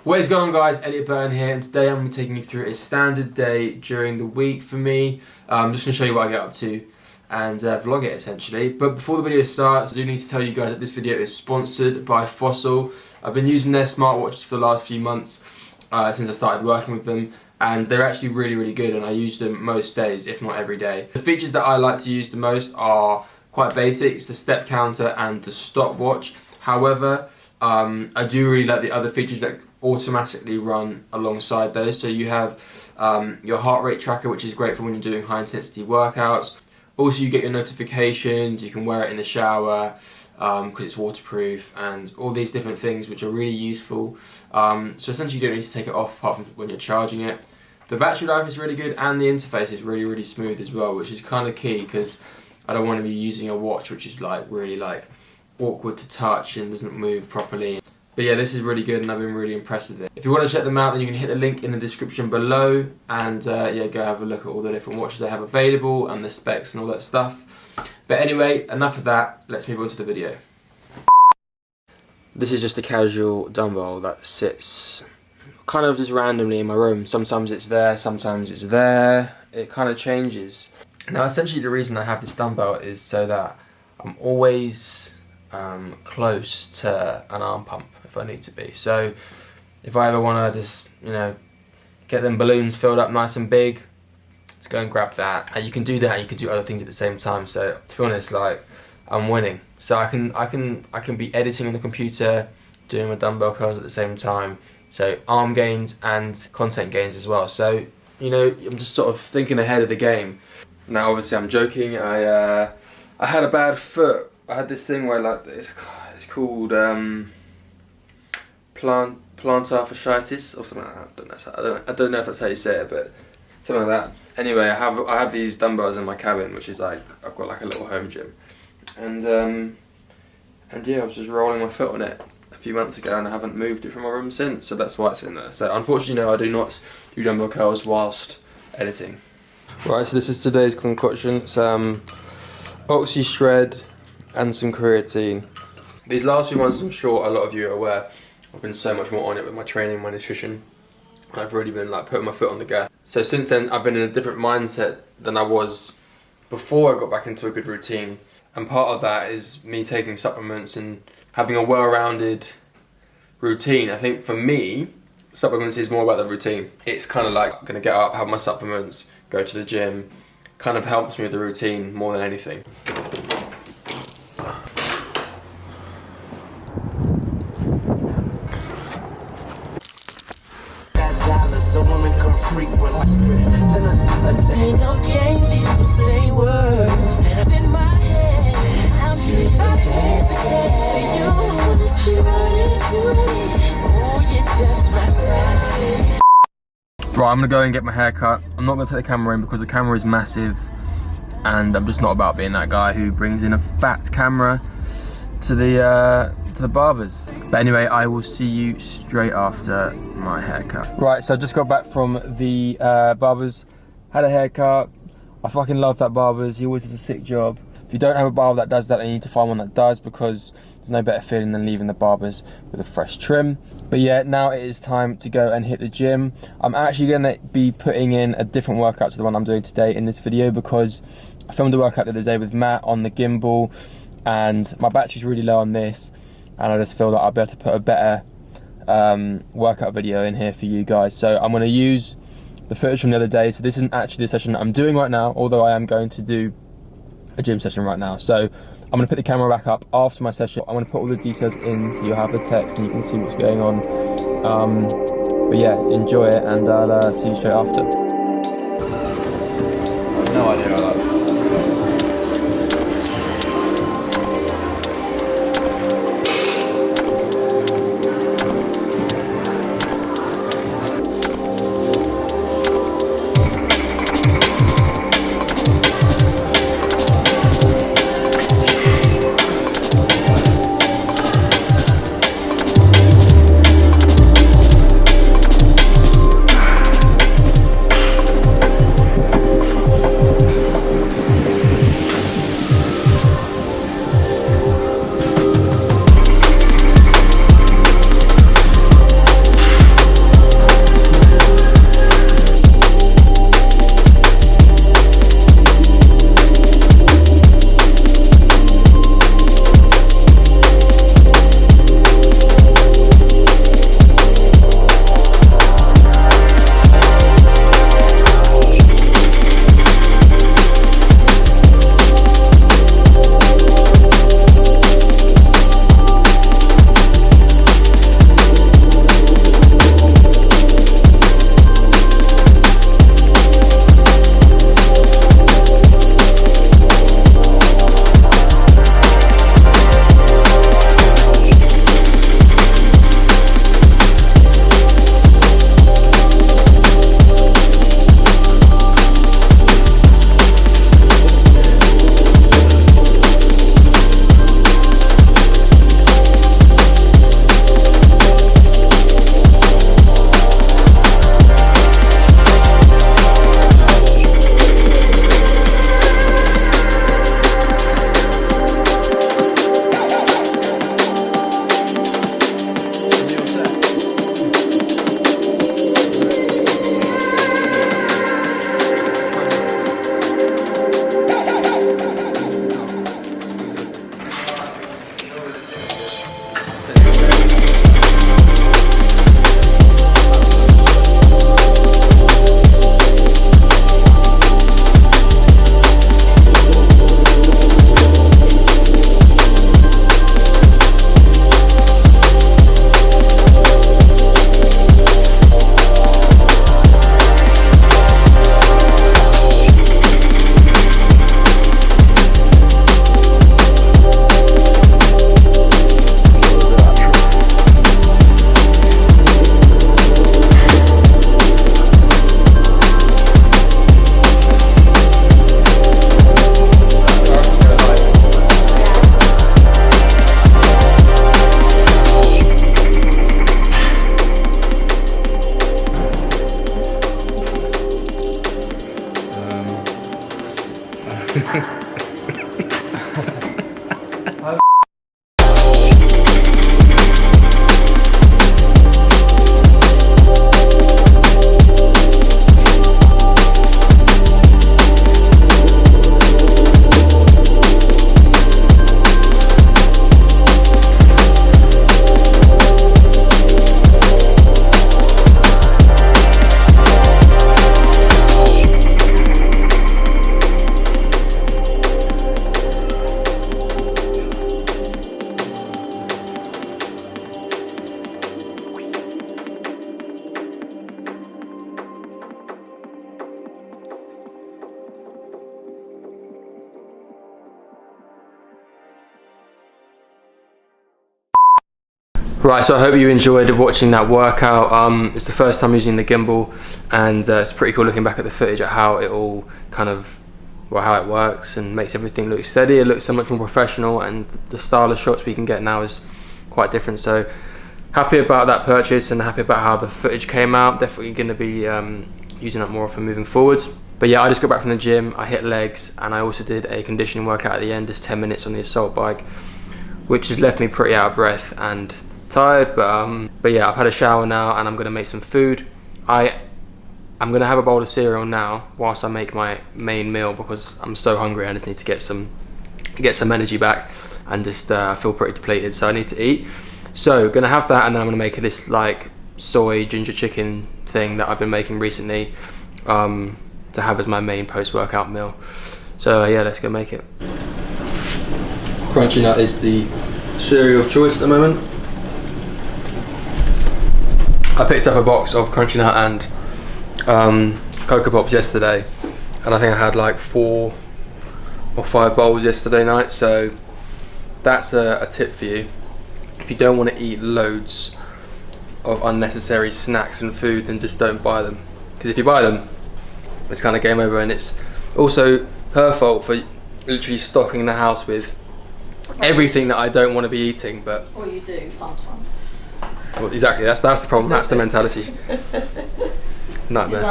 What is going on, guys? Elliot Burton here, and today I'm going to be taking you through a standard day during the week for me. I'm just going to show you what I get up to and vlog it essentially. But before the video starts, I do need to tell you guys that this video is sponsored by Fossil. I've been using their smartwatches for the last few months since I started working with them, and they're actually really good, and I use them most days, if not every day. The features that I like to use the most are quite basic. It's the step counter and the stopwatch. However, I do really like the other features that automatically run alongside those. So you have your heart rate tracker, which is great for when you're doing high intensity workouts. Also, you get your notifications, you can wear it in the shower because it's waterproof, and all these different things which are really useful. So essentially you don't need to take it off apart from when you're charging it. The battery life is really good, and the interface is really smooth as well, which is kind of key because I don't want to be using a watch which is really awkward to touch and doesn't move properly. But yeah, this is really good, and I've been really impressed with it. If you want to check them out, then you can hit the link in the description below, and yeah, go have a look at all the different watches they have available and the specs and all that stuff. But anyway, enough of that, let's move on to the video. This is just a casual dumbbell that sits kind of just randomly in my room. Sometimes it's there, sometimes it's there. It kind of changes. Now essentially the reason I have this dumbbell is so that I'm always close to an arm pump if I need to be. So if I ever want to just, get them balloons filled up nice and big, let's go and grab that. And you can do that, and you can do other things at the same time. So to be honest, I'm winning. So I can be editing on the computer, doing my dumbbell curls at the same time. So arm gains and content gains as well. So I'm just sort of thinking ahead of the game. Now obviously I'm joking. I had a bad foot. I had this thing where it's called plantar fasciitis or something like that. I don't know if that's how you say it, but something like that. Anyway, I have these dumbbells in my cabin, which is I've got a little home gym, and yeah, I was just rolling my foot on it a few months ago, and I haven't moved it from my room since. So that's why it's in there. So unfortunately, no, I do not do dumbbell curls whilst editing. Right, so this is today's concoction. It's Oxy Shred and some creatine. These last few months, I'm sure a lot of you are aware, I've been so much more on it with my training, my nutrition. I've really been putting my foot on the gas. So since then, I've been in a different mindset than I was before I got back into a good routine. And part of that is me taking supplements and having a well-rounded routine. I think for me, supplements is more about the routine. It's kind of I'm gonna get up, have my supplements, go to the gym. Kind of helps me with the routine more than anything. A woman come frequent. Ain't no game, these just stay words. In my head, I changed the game for you. Wanna see what it do? Oh, you're just my side. Right, I'm gonna go and get my hair cut. I'm not gonna take the camera in because the camera is massive, and I'm just not about being that guy who brings in a fat camera to the barbers. But anyway, I will see you straight after my haircut. Right, so I just got back from the barbers, had a haircut. I fucking love that barbers. He always does a sick job. If you don't have a barber that does that, then you need to find one that does, because there's no better feeling than leaving the barbers with a fresh trim. But yeah, now it is time to go and hit the gym. I'm actually gonna be putting in a different workout to the one I'm doing today in this video, because I filmed a workout the other day with Matt on the gimbal, and my battery's really low on this, and I just feel that I'll be able to put a better workout video in here for you guys. So I'm going to use the footage from the other day. So this isn't actually the session that I'm doing right now, although I am going to do a gym session right now. So I'm going to put the camera back up after my session. I'm going to put all the details in so you'll have the text and you can see what's going on. But yeah, enjoy it, and I'll see you straight after. No idea how that. Right, so I hope you enjoyed watching that workout. It's the first time using the gimbal, and it's pretty cool looking back at the footage at how it all kind of, well, how it works and makes everything look steady. It looks so much more professional, and the style of shots we can get now is quite different. So happy about that purchase and happy about how the footage came out. Definitely going to be using that more often moving forwards. But yeah, I just got back from the gym, I hit legs, and I also did a conditioning workout at the end, just 10 minutes on the assault bike, which has left me pretty out of breath and tired. But yeah, I've had a shower now and I'm going to make some food. I'm going to have a bowl of cereal now whilst I make my main meal, because I'm so hungry. I just need to get some energy back, and just feel pretty depleted, so I need to eat. So gonna have that, and then I'm gonna make this like soy ginger chicken thing that I've been making recently, to have as my main post-workout meal. So yeah, let's go make it. Crunchy Nut is the cereal of choice at the moment. I picked up a box of Crunchy Nut and Cocoa Pops yesterday, and I think I had like 4 or 5 bowls yesterday night. So that's a tip for you. If you don't want to eat loads of unnecessary snacks and food, then just don't buy them, because if you buy them, it's kind of game over. And it's also her fault for literally stocking the house with everything that I don't want to be eating. But Or you do sometimes. well, exactly, that's the problem. That's the mentality. Nightmare.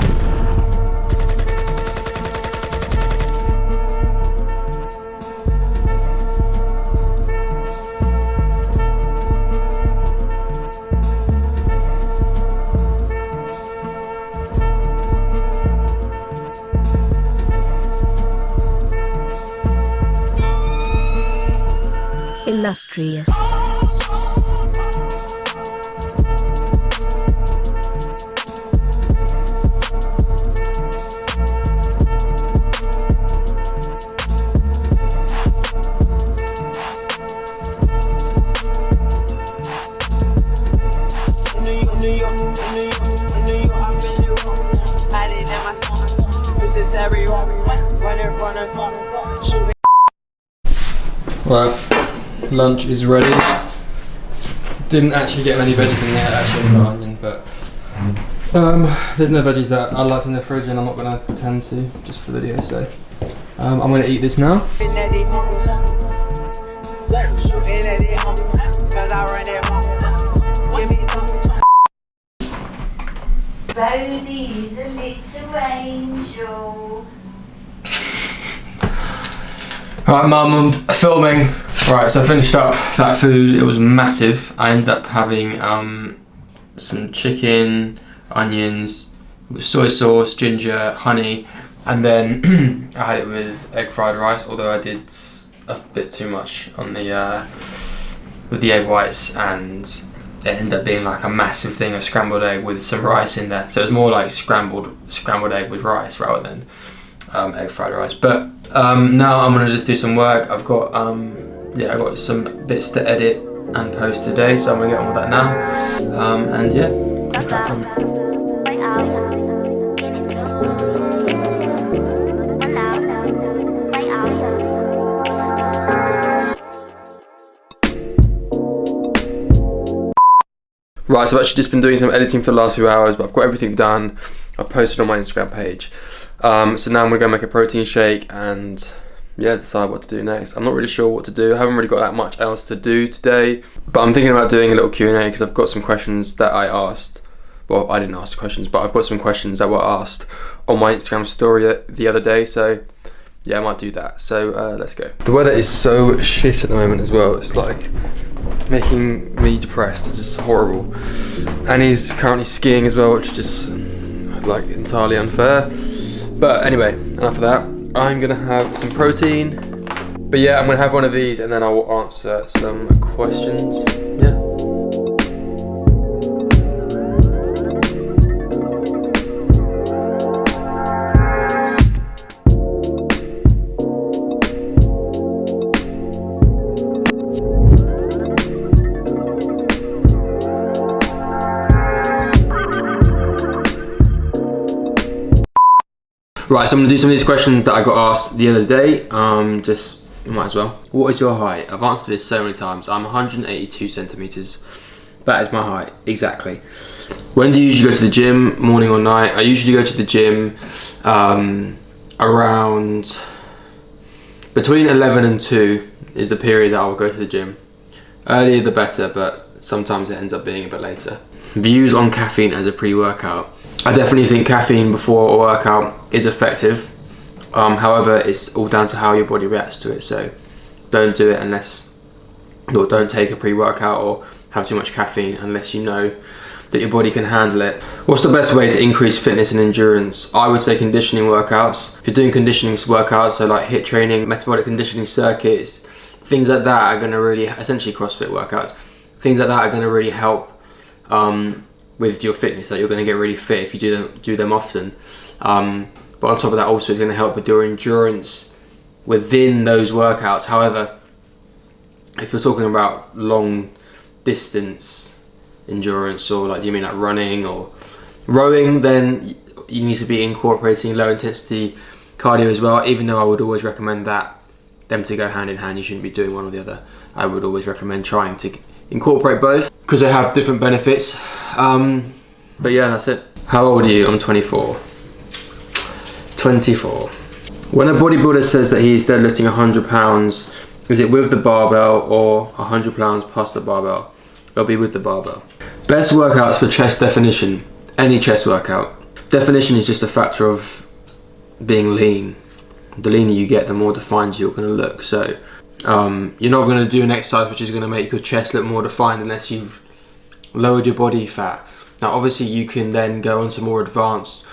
Illustrious. Right, lunch is ready. Didn't actually get many veggies in there, actually got onion, but there's no veggies that I liked in the fridge, and I'm not going to pretend to, just for the video. So I'm going to eat this now. Rosie's a little angel. Right, Mum, I'm filming. Right, so I finished up that food. It was massive. I ended up having some chicken, onions, soy sauce, ginger, honey, and then I had it with egg fried rice, although I did a bit too much on the with the egg whites, and it ended up being like a massive thing of scrambled egg with some rice in there. So it was more like scrambled egg with rice rather than egg fried rice. But now I'm gonna just do some work. I've got I got some bits to edit and post today, so I'm gonna get on with that now. And yeah, crack on. Right, so I've actually just been doing some editing for the last few hours, but I've got everything done. I've posted on my Instagram page. So now I'm gonna go make a protein shake and yeah, decide what to do next. I'm not really sure what to do. I haven't really got that much else to do today, but I'm thinking about doing a little Q&A because I've got some questions that I asked. Well, I didn't ask the questions, but I've got some questions that were asked on my Instagram story the other day. So yeah, I might do that. So let's go. The weather is so shit at the moment as well. It's like making me depressed. It's just horrible. And he's currently skiing as well, which is just like entirely unfair. But anyway, enough of that. I'm gonna have some protein. But yeah, I'm gonna have one of these and then I will answer some questions. Yeah. Right, so I'm going to do some of these questions that I got asked the other day. Might as well. What is your height? I've answered this so many times. I'm 182 centimeters. That is my height, exactly. When do you usually go to the gym, morning or night? I usually go to the gym around between 11 and 2 is the period that I will go to the gym. Earlier the better, but sometimes it ends up being a bit later. Views on caffeine as a pre-workout. I definitely think caffeine before a workout is effective. However, it's all down to how your body reacts to it. So don't do it or don't take a pre-workout or have too much caffeine unless you know that your body can handle it. What's the best way to increase fitness and endurance? I would say conditioning workouts. If you're doing conditioning workouts, so like HIIT training, metabolic conditioning circuits, things like that are going to really, essentially CrossFit workouts, things like that are going to really help with your fitness. So you're going to get really fit if you do them often. But on top of that, also it's going to help with your endurance within those workouts. However, if you're talking about long distance endurance, or like, do you mean like running or rowing, then you need to be incorporating low intensity cardio as well. Even though I would always recommend them to go hand in hand, you shouldn't be doing one or the other. I would always recommend trying to incorporate both because they have different benefits. But yeah, that's it. How old are you? I'm 24. 24. When a bodybuilder says that he's deadlifting 100 pounds, is it with the barbell or 100 pounds plus the barbell? It'll be with the barbell. Best workouts for chest definition. Any chest workout. Definition is just a factor of being lean. The leaner you get, the more defined you're going to look. So you're not going to do an exercise which is going to make your chest look more defined unless you've lowered your body fat. Now obviously you can then go on to more advanced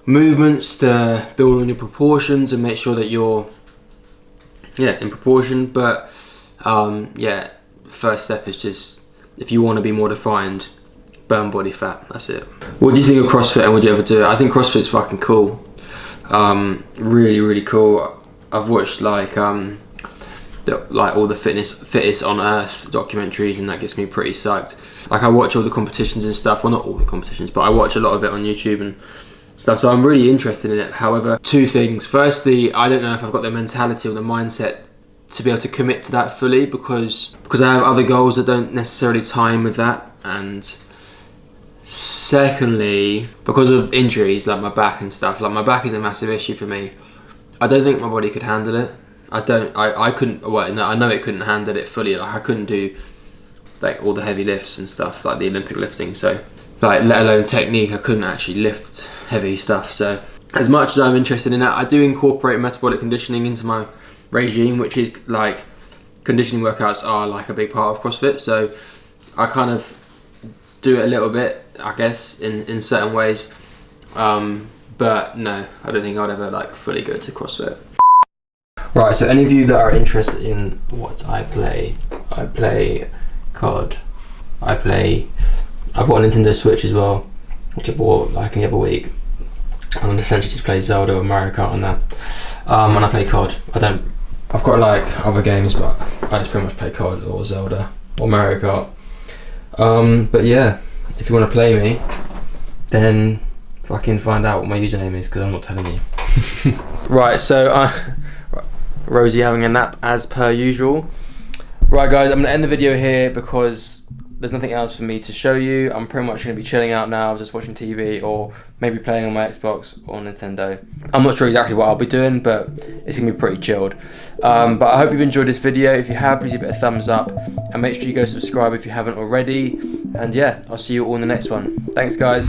movements to build on your proportions and make sure that you're in proportion. But first step is just, if you want to be more defined, burn body fat. That's it. What do you think of CrossFit and would you ever do it? I think CrossFit's fucking cool. Really, really cool. I've watched like all the fittest on earth documentaries, and that gets me pretty psyched. Like I watch all the competitions and stuff. Well, not all the competitions, but I watch a lot of it on YouTube and stuff. So I'm really interested in it. However, two things. Firstly, I don't know if I've got the mentality or the mindset to be able to commit to that fully because I have other goals that don't necessarily tie in with that. And secondly, because of injuries like my back and stuff, like my back is a massive issue for me. I don't think my body could handle it. I couldn't, well, no, I know it couldn't handle it fully. Like I couldn't do like all the heavy lifts and stuff, like the Olympic lifting. So like, let alone technique, I couldn't actually lift heavy stuff. So as much as I'm interested in that, I do incorporate metabolic conditioning into my regime, which is like, conditioning workouts are like a big part of CrossFit. So I kind of do it a little bit, I guess, in certain ways. But no, I don't think I'd ever like fully go to CrossFit. Right, so any of you that are interested in what I play COD. I've got a Nintendo Switch as well, which I bought like the other week. And essentially just play Zelda or Mario Kart on that. And I play COD. I've got like other games, but I just pretty much play COD or Zelda or Mario Kart. But yeah, if you want to play me, then fucking find out what my username is, because I'm not telling you. Right, so Rosie having a nap as per usual. Right guys, I'm going to end the video here because there's nothing else for me to show you. I'm pretty much going to be chilling out now, just watching TV or maybe playing on my Xbox or Nintendo. I'm not sure exactly what I'll be doing, but it's going to be pretty chilled. But I hope you've enjoyed this video. If you have, please give it a thumbs up and make sure you go subscribe if you haven't already. And yeah, I'll see you all in the next one. Thanks guys.